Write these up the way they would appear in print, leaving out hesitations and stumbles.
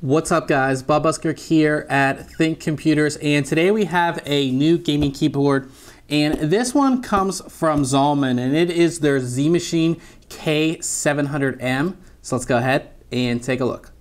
What's up guys, Bob Busker here at ThinkComputers, and today we have a new gaming keyboard, and this one comes from Zalman, and it is their Z-Machine K700M. So let's go ahead and take a look.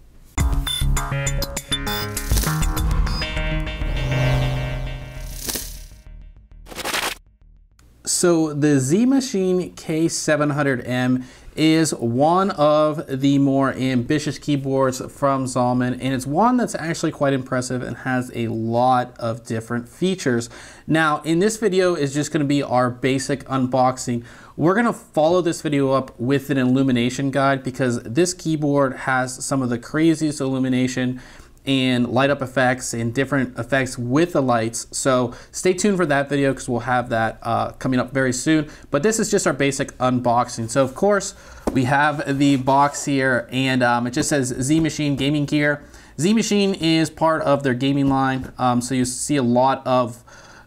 So the Z-Machine K700M is one of the more ambitious keyboards from Zalman, and it's one that's actually quite impressive and has a lot of different features. Now in this video is just going to be our basic unboxing. We're going to follow this video up with an illumination guide because this keyboard has some of the craziest illumination and light up effects and different effects with the lights. So stay tuned for that video because we'll have that coming up very soon. But this is just our basic unboxing. So of course we have the box here, and it just says Z-Machine Gaming Gear. Z-Machine is part of their gaming line. So you see a lot of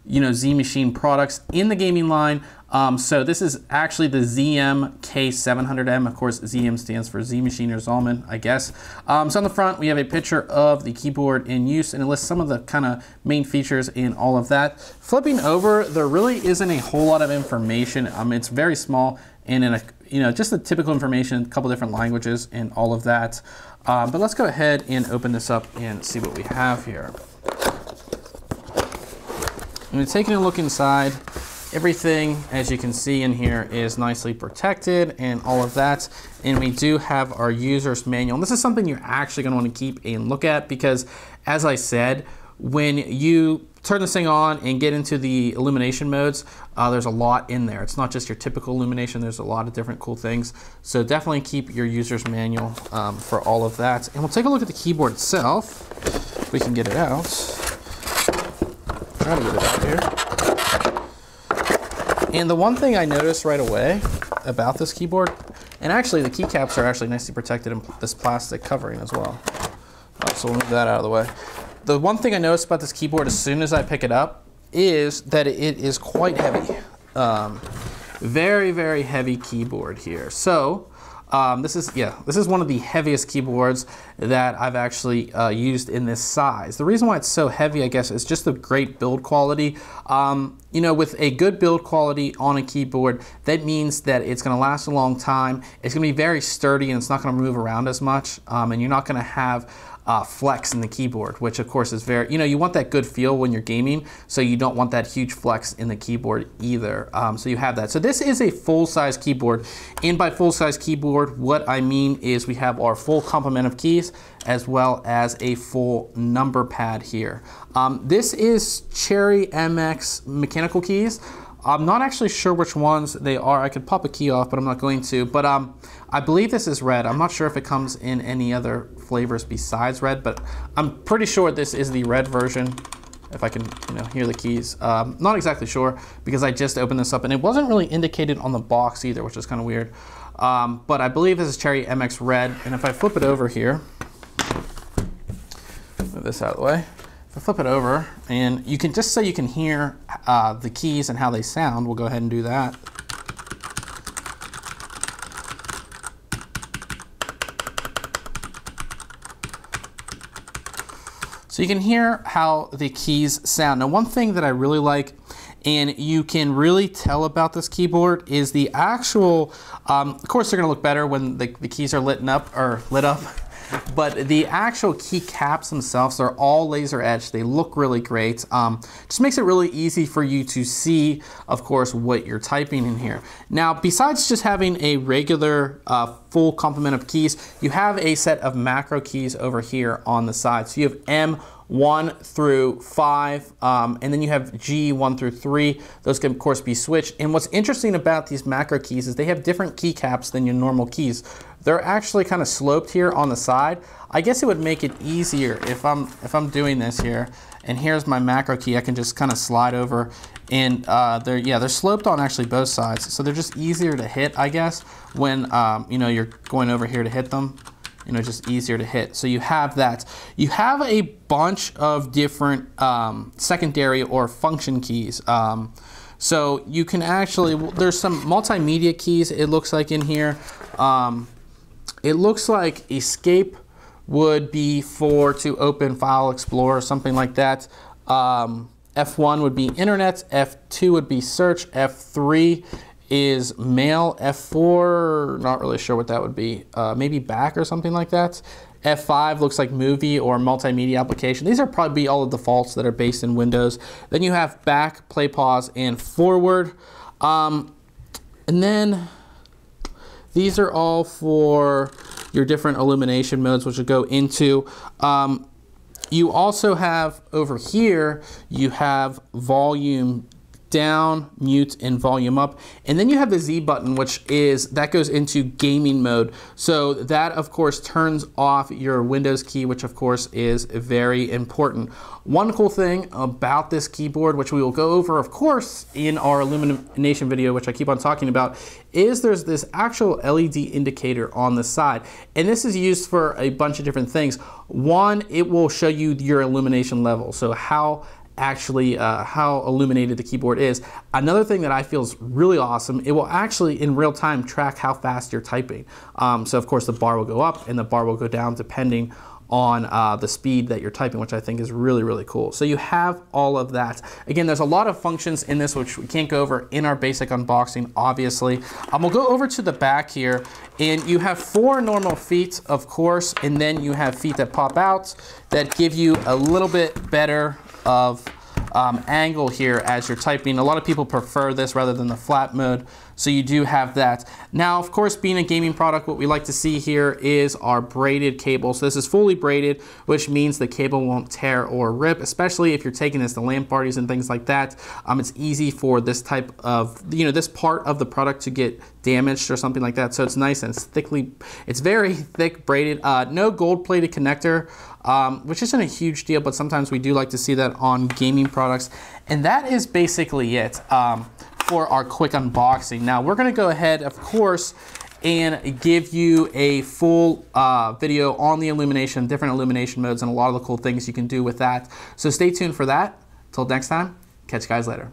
Z-Machine products in the gaming line. So this is actually the ZM-K700M. Of course, ZM stands for Z-Machine or Zalman, I guess. So on the front, we have a picture of the keyboard in use, and it lists some of the kind of main features in all of that. Flipping over, there really isn't a whole lot of information. It's very small, and in a, just the typical information, a couple different languages and all of that. But let's go ahead and open this up and see what we have here. And taking a look inside, everything, as you can see in here, is nicely protected and all of that. And we do have our user's manual. And this is something you're actually going to want to keep and look at because, as I said, when you turn this thing on and get into the illumination modes, there's a lot in there. It's not just your typical illumination. There's a lot of different cool things. So definitely keep your user's manual for all of that. And we'll take a look at the keyboard itself. If we can get it out. Try to get it out here. And the one thing I noticed right away about this keyboard, and actually the keycaps are actually nicely protected in this plastic covering as well. So we'll move that out of the way. The one thing I noticed about this keyboard as soon as I pick it up is that it is quite heavy. Very, very heavy keyboard here. So this is one of the heaviest keyboards that I've actually used in this size. The reason why it's so heavy, I guess, is just the great build quality. With a good build quality on a keyboard, that means that it's going to last a long time. It's going to be very sturdy, and it's not going to move around as much, and you're not going to have flex in the keyboard, which of course is very, you want that good feel when you're gaming, so you don't want that huge flex in the keyboard either. So you have that. So this is a full-size keyboard, and by full-size keyboard, what I mean is we have our full complement of keys as well as a full number pad here. This is Cherry MX mechanical keys. I'm not actually sure which ones they are. I could pop a key off, but I'm not going to. But I believe this is red. I'm not sure if it comes in any other flavors besides red, but I'm pretty sure this is the red version. If I can, hear the keys. Not exactly sure because I just opened this up and it wasn't really indicated on the box either, which is kind of weird. But I believe this is Cherry MX red. And if I flip it over here, move this out of the way. If I flip it over, and you can just so you can hear the keys and how they sound, we'll go ahead and do that. So you can hear how the keys sound. Now, one thing that I really like, and you can really tell about this keyboard, is the actual, of course they're gonna look better when the keys are lit up, but the actual key caps themselves are all laser etched. They look really great. Just makes it really easy for you to see, of course, what you're typing in here. Now, besides just having a regular full complement of keys, you have a set of macro keys over here on the side. So you have M1 through 5, and then you have G1 through 3. Those can, of course, be switched. And what's interesting about these macro keys is they have different keycaps than your normal keys. They're actually kind of sloped here on the side. I guess it would make it easier if I'm doing this here, and here's my macro key. I can just kind of slide over, and they're sloped on actually both sides, so they're just easier to hit, I guess, when you're going over here to hit them. Just easier to hit. So you have that. You have a bunch of different secondary or function keys. So you can actually, there's some multimedia keys, it looks like in here. It looks like escape, would be to open File Explorer, something like that. F1 would be Internet, F2 would be Search, F3 is Mail, F4, not really sure what that would be, maybe Back or something like that. F5 looks like Movie or Multimedia Application. These are probably all the defaults that are based in Windows. Then you have Back, Play, Pause, and Forward. And then these are all for your different illumination modes, which will go into. You also have over here, you have volume down, mute, and volume up. And then you have the Z button, that goes into gaming mode. So that, of course, turns off your Windows key, which of course is very important. One cool thing about this keyboard, which we will go over, of course, in our illumination video, which I keep on talking about, is there's this actual LED indicator on the side. And this is used for a bunch of different things. One, it will show you your illumination level. So how illuminated the keyboard is. Another thing that I feel is really awesome, it will actually in real time track how fast you're typing. So of course the bar will go up and the bar will go down depending on the speed that you're typing, which I think is really, really cool. So you have all of that. Again, there's a lot of functions in this which we can't go over in our basic unboxing, obviously. We'll go over to the back here, and you have 4 normal feet, of course, and then you have feet that pop out that give you a little bit better of angle here as you're typing. A lot of people prefer this rather than the flat mode, so you do have that. Now, of course, being a gaming product, what we like to see here is our braided cable. So this is fully braided, which means the cable won't tear or rip, especially if you're taking this to LAN parties and things like that. It's easy for this type of, this part of the product to get damaged or something like that. So it's nice and it's very thick braided. No gold-plated connector, which isn't a huge deal, but sometimes we do like to see that on gaming products. And that is basically it for our quick unboxing. Now we're gonna go ahead, of course, and give you a full video on the illumination, different illumination modes, and a lot of the cool things you can do with that. So stay tuned for that. Till next time, catch you guys later.